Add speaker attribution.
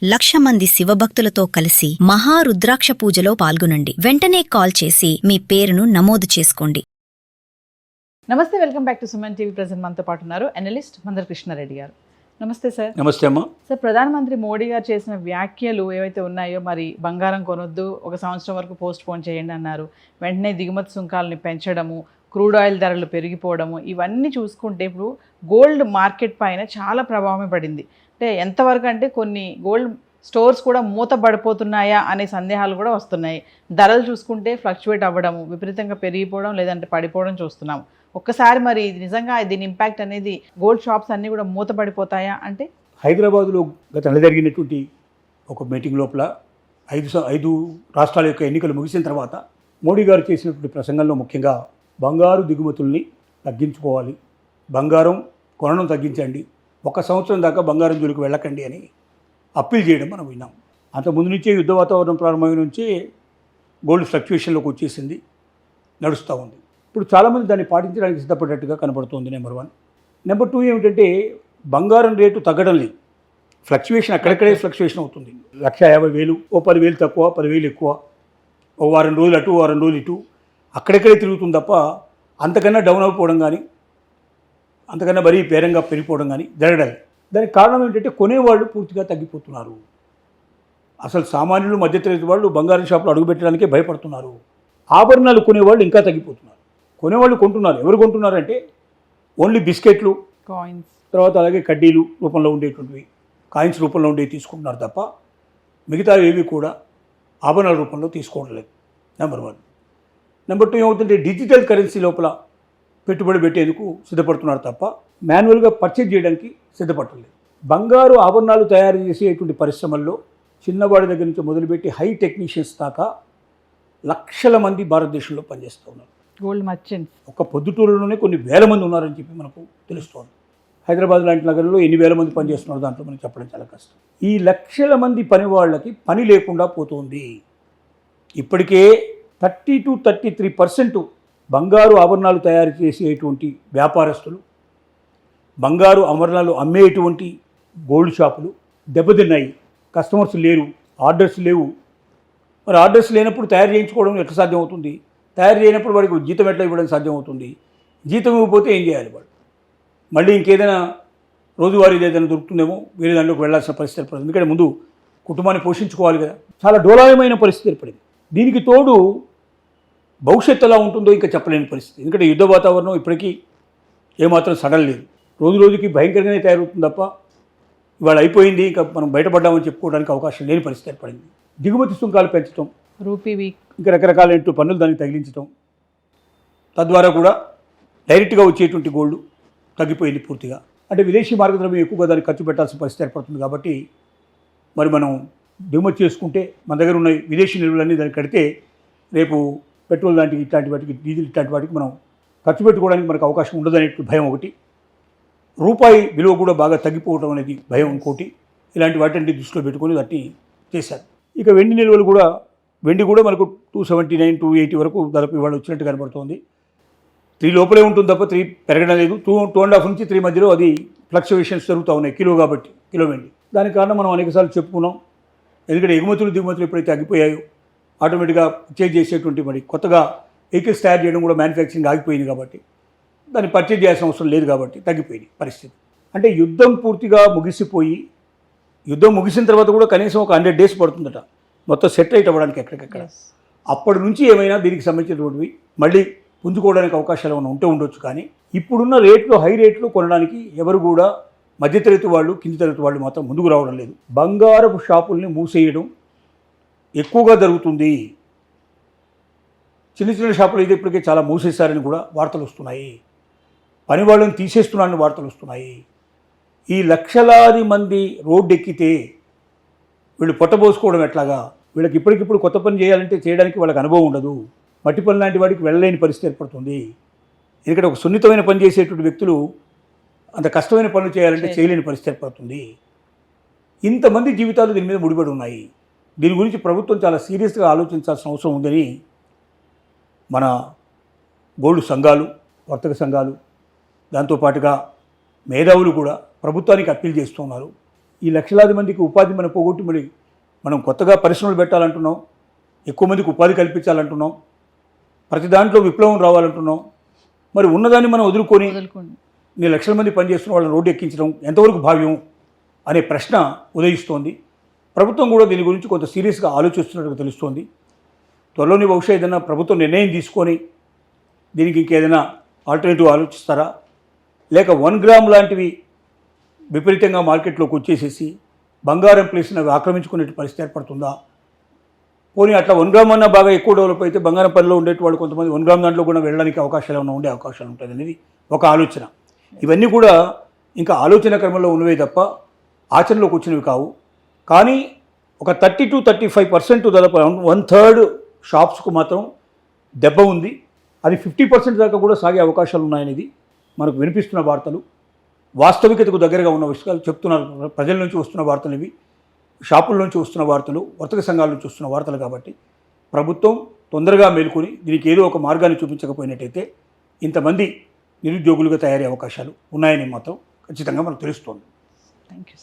Speaker 1: 1,00,000 మంది శివభక్తులతో కలిసి మహారుద్రాక్ష పూజలో పాల్గొనండి. వెంటనే కాల్ చేసి మీ పేరును నమోదు చేసుకోండి.
Speaker 2: నమస్తే, welcome back to Suman TV. Present మనతో పాటు ఉన్నారు అనలిస్ట్ మందర కృష్ణారెడ్డి గారు. నమస్తే సార్.
Speaker 3: నమస్తే అమ్మా.
Speaker 2: సార్, ప్రధానమంత్రి మోడీ గారు చేసిన వ్యాఖ్యలు ఏవైతే ఉన్నాయో, మరి బంగారం కొనొద్దు, 1 సంవత్సరం వరకు పోస్ట్ పోన్ చేయండి అన్నారు. వెంటనే దిగుమతి సుంకాలని పెంచడము, క్రూడ్ ఆయిల్ ధరలు పెరిగిపోవడము, ఇవన్నీ చూసుకుంటే ఇప్పుడు గోల్డ్ మార్కెట్ పైన చాలా ప్రభావమే పడింది. అంటే ఎంతవరకు అంటే కొన్ని గోల్డ్ స్టోర్స్ కూడా మూతపడిపోతున్నాయా అనే సందేహాలు కూడా వస్తున్నాయి. ధరలు చూసుకుంటే ఫ్లక్చువేట్ అవ్వడము, విపరీతంగా పెరిగిపోవడం లేదంటే పడిపోవడం చూస్తున్నాము. ఒక్కసారి మరి ఇది నిజంగా దీని ఇంపాక్ట్ అనేది గోల్డ్ షాప్స్ అన్నీ కూడా మూతపడిపోతాయా అంటే?
Speaker 3: హైదరాబాదులో గత నెల జరిగినటువంటి ఒక మీటింగ్ లోపల 5 రాష్ట్రాల యొక్క ఎన్నికలు ముగిసిన తర్వాత మోడీ గారు చేసినటువంటి ప్రసంగంలో ముఖ్యంగా బంగారు దిగుమతుల్ని తగ్గించుకోవాలి, బంగారం కొనడం తగ్గించండి, 1 సంవత్సరం దాకా బంగారం జోలికి వెళ్ళకండి అని అప్పీల్ చేయడం మనం విన్నాం. అంత ముందు నుంచే యుద్ధ వాతావరణం ప్రారంభమైన నుంచే గోల్డ్ ఫ్లక్చుయేషన్లోకి వచ్చేసింది, నడుస్తూ ఉంది. ఇప్పుడు చాలామంది దాన్ని పాటించడానికి సిద్ధపడ్డట్టుగా కనబడుతుంది. నెంబర్ 1. నెంబర్ 2 ఏమిటంటే బంగారం రేటు తగ్గడం లేదు, ఫ్లక్చుయేషన్ అక్కడక్కడే ఫ్లక్చుయేషన్ అవుతుంది. 1,50,000, ఓ 10,000 తక్కువ, 10,000 ఎక్కువ, ఓ వారం రోజులు అటు, వారం రోజులు ఇటు, అక్కడక్కడే తిరుగుతుంది తప్ప అంతకన్నా డౌన్ అయిపోవడం కానీ, అంతకన్నా మరీ పేరంగా పెరిగిపోవడం కానీ జరగడం. దానికి కారణం ఏంటంటే కొనేవాళ్ళు పూర్తిగా తగ్గిపోతున్నారు. అసలు సామాన్యులు, మధ్యతరగతి వాళ్ళు బంగారం షాపులు అడుగుపెట్టడానికే భయపడుతున్నారు. ఆభరణాలు కొనేవాళ్ళు ఇంకా తగ్గిపోతున్నారు. కొనేవాళ్ళు కొంటున్నారు. ఎవరు కొంటున్నారంటే ఓన్లీ బిస్కెట్లు,
Speaker 2: కాయిన్స్,
Speaker 3: తర్వాత అలాగే కడ్డీలు రూపంలో ఉండేటువంటివి, కాయిన్స్ రూపంలో ఉండేవి తీసుకుంటున్నారు తప్ప మిగతా ఏవి కూడా ఆభరణాల రూపంలో తీసుకోవడం లేదు. నెంబర్ 1. నెంబర్ 2 ఏమవుతుంటే డిజిటల్ కరెన్సీ లోపల పెట్టుబడి పెట్టేందుకు సిద్ధపడుతున్నారు తప్ప మాన్యువల్గా పర్చేజ్ చేయడానికి సిద్ధపడలేదు. బంగారు ఆభరణాలు తయారు చేసేటువంటి పరిశ్రమల్లో చిన్నవాడి దగ్గర నుంచి మొదలుపెట్టి హై టెక్నీషియన్స్ దాకా లక్షల మంది భారతదేశంలో పనిచేస్తూ ఉన్నారు.
Speaker 2: గోల్డ్ మర్చెంట్స్
Speaker 3: ఒక పొద్దుటూరులోనే కొన్ని వేల మంది ఉన్నారని చెప్పి మనకు తెలుస్తోంది. హైదరాబాద్ లాంటి నగరంలో ఎన్ని వేల మంది పనిచేస్తున్నారు దాంట్లో మనకు చెప్పడం చాలా కష్టం. ఈ లక్షల మంది పని వాళ్ళకి పని లేకుండా పోతుంది. ఇప్పటికే 30-33% బంగారు ఆభరణాలు తయారు చేసేటువంటి వ్యాపారస్తులు, బంగారు ఆభరణాలు అమ్మేటువంటి గోల్డ్ షాపులు దెబ్బతిన్నాయి. కస్టమర్స్ లేరు, ఆర్డర్స్ లేవు. మరి ఆర్డర్స్ లేనప్పుడు తయారు చేయించుకోవడం ఎట్లా సాధ్యం అవుతుంది? తయారు చేయనప్పుడు వాడికి జీతం ఎట్లా ఇవ్వడం సాధ్యం అవుతుంది? జీతం ఇవ్వకపోతే ఏం చేయాలి వాడు? మళ్ళీ ఇంకేదైనా రోజువారీ ఏదైనా దొరుకుతుందేమో వేరే దాంట్లోకి వెళ్ళాల్సిన పరిస్థితి ఏర్పడింది. ఎందుకంటే ముందు కుటుంబాన్ని పోషించుకోవాలి కదా. చాలా డోలాయమైన పరిస్థితి ఏర్పడింది. దీనికి తోడు భవిష్యత్తు ఎలా ఉంటుందో ఇంకా చెప్పలేని పరిస్థితి. ఎందుకంటే యుద్ధ వాతావరణం ఇప్పటికీ ఏమాత్రం సడలేదు. రోజు రోజుకి భయంకరంగానే తయారవుతుంది తప్ప ఇవాళ అయిపోయింది ఇంకా మనం బయటపడ్డామని చెప్పుకోవడానికి అవకాశం లేని పరిస్థితి ఏర్పడింది. దిగుమతి సుంకాలు పెంచడం,
Speaker 2: రూపీ వీక్,
Speaker 3: ఇంకా రకరకాల పన్నులు దానికి తగిలించడం, తద్వారా కూడా డైరెక్ట్గా వచ్చేటువంటి గోల్డ్ తగ్గిపోయింది పూర్తిగా. అంటే విదేశీ మార్గద్రవ్యం ఎక్కువగా దానికి ఖర్చు పెట్టాల్సిన పరిస్థితి ఏర్పడుతుంది. కాబట్టి మరి మనం దిగుమతి చేసుకుంటే మన దగ్గర ఉన్న విదేశీ నిల్వలన్నీ దానికి కడితే రేపు పెట్రోల్ లాంటివి, ఇట్లాంటి వాటికి, డీజిల్ ఇట్లాంటి వాటికి మనం ఖర్చు పెట్టుకోవడానికి మనకు అవకాశం ఉండదనే భయం ఒకటి, రూపాయి విలువ కూడా బాగా తగ్గిపోవడం అనేది భయం ఇంకోటి. ఇలాంటి వాటిని దృష్టిలో పెట్టుకొని వాటిని చేశారు. ఇక వెండి నిల్వలు కూడా, వెండి కూడా మనకు 279, 280 వరకు దాదాపు ఇవాళ వచ్చినట్టు కనబడుతోంది. 3 లోపలే ఉంటుంది తప్ప 3 పెరగడం లేదు. 2.5 నుంచి 3 మధ్యలో అది ఫ్లక్చువేషన్స్ జరుగుతూ ఉన్నాయి కిలో కాబట్టి, కిలో వెండి. దానికి కారణం మనం అనేకసార్లు చెప్పుకున్నాం. ఎందుకంటే ఎగుమతులు దిగుమతులు ఎప్పుడైతే తగ్గిపోయాయో ఆటోమేటిక్గా పర్చేజ్ చేసేటువంటి మరి కొత్తగా వెహికల్స్ తయారు చేయడం కూడా మ్యానుఫ్యాక్చరింగ్ ఆగిపోయింది కాబట్టి దాన్ని పర్చేజ్ చేయాల్సిన అవసరం లేదు కాబట్టి తగ్గిపోయింది పరిస్థితి. అంటే యుద్ధం పూర్తిగా ముగిసిపోయి, యుద్ధం ముగిసిన తర్వాత కూడా కనీసం ఒక 100 days పడుతుందట మొత్తం సెట్ అయిట్ అవ్వడానికి ఎక్కడికెక్కడ. అప్పటి నుంచి ఏమైనా దీనికి సంబంధించినటువంటివి మళ్ళీ పుంజుకోవడానికి అవకాశాలు ఏమైనా ఉండొచ్చు. కానీ ఇప్పుడున్న రేట్లు, హై రేట్లు కొనడానికి ఎవరు కూడా మధ్యతరగతి వాళ్ళు, కింది తరగతి వాళ్ళు మాత్రం ముందుకు రావడం లేదు. బంగారపు షాపుల్ని మూసేయడం ఎక్కువగా జరుగుతుంది. చిన్న చిన్న షాపులు అయితే ఇప్పటికే చాలా మూసేశారని కూడా వార్తలు వస్తున్నాయి. పని వాళ్ళని తీసేస్తున్నారని వార్తలు వస్తున్నాయి. ఈ లక్షలాది మంది రోడ్డు ఎక్కితే వీళ్ళు పొట్టబోసుకోవడం ఎట్లాగా? వీళ్ళకి ఇప్పటికిప్పుడు కొత్త పని చేయాలంటే చేయడానికి వాళ్ళకి అనుభవం ఉండదు. మట్టి పని లాంటి వాడికి వెళ్ళలేని పరిస్థితి ఏర్పడుతుంది. ఎందుకంటే ఒక సున్నితమైన పని చేసేటువంటి వ్యక్తులు అంత కష్టమైన పనులు చేయాలంటే చేయలేని పరిస్థితి ఏర్పడుతుంది. ఇంతమంది జీవితాలు దీని మీద ముడిపడి ఉన్నాయి. దీని గురించి ప్రభుత్వం చాలా సీరియస్గా ఆలోచించాల్సిన అవసరం ఉందని మన గోల్డ్ సంఘాలు, వర్తక సంఘాలు, దాంతోపాటుగా మేధావులు కూడా ప్రభుత్వానికి అప్పీల్ చేస్తున్నారు. ఈ లక్షలాది మందికి ఉపాధి మనం పోగొట్టి మరి మనం కొత్తగా పరిశ్రమలు పెట్టాలంటున్నాం, ఎక్కువ మందికి ఉపాధి కల్పించాలంటున్నాం, ప్రతి దాంట్లో విప్లవం రావాలంటున్నాం. మరి ఉన్నదాన్ని మనం వదులుకొని ఇన్ని లక్షల మంది పనిచేస్తున్న వాళ్ళని రోడ్డు ఎక్కించడం ఎంతవరకు భావ్యం అనే ప్రశ్న ఉదయిస్తోంది. ప్రభుత్వం కూడా దీని గురించి కొంత సీరియస్గా ఆలోచిస్తున్నట్టుగా తెలుస్తోంది. త్వరలోని బహుశా ఏదైనా ప్రభుత్వం నిర్ణయం తీసుకొని దీనికి ఇంకేదైనా ఆల్టర్నేటివ్ ఆలోచిస్తారా, లేక 1 గ్రామ్ లాంటివి విపరీతంగా మార్కెట్లోకి వచ్చేసేసి బంగారం ప్లేస్ని అవి ఆక్రమించుకునే పరిస్థితి ఏర్పడుతుందా? పోనీ అట్లా 1 గ్రామ్ అన్నా బాగా ఎక్కువ డెవలప్ అయితే బంగారం పనిలో ఉండేవాళ్ళు కొంతమంది 1 గ్రామ్ దాంట్లో కూడా వెళ్ళడానికి అవకాశాలు ఏమైనా ఉండే అవకాశాలు ఉంటుంది అనేది ఒక ఆలోచన. ఇవన్నీ కూడా ఇంకా ఆలోచన క్రమంలో ఉన్నవే తప్ప ఆచరణలోకి వచ్చినవి కావు. కానీ ఒక 30 to 35% దాదాపు 1/3 షాప్స్కు మాత్రం దెబ్బ ఉంది. అది 50% దాకా కూడా సాగే అవకాశాలు ఉన్నాయనేది మనకు వినిపిస్తున్న వార్తలు, వాస్తవికతకు దగ్గరగా ఉన్న విషయాలు చెప్తున్నారు. ప్రజల నుంచి వస్తున్న వార్తలు ఇవి, షాపుల నుంచి వస్తున్న వార్తలు, వర్తక సంఘాల నుంచి వస్తున్న వార్తలు. కాబట్టి ప్రభుత్వం తొందరగా మేలుకొని దీనికి ఏదో ఒక మార్గాన్ని చూపించకపోయినట్టయితే ఇంతమంది నిరుద్యోగులుగా తయారయ్యే అవకాశాలు ఉన్నాయని మాత్రం ఖచ్చితంగా మనకు తెలుస్తోంది.
Speaker 2: Thank you.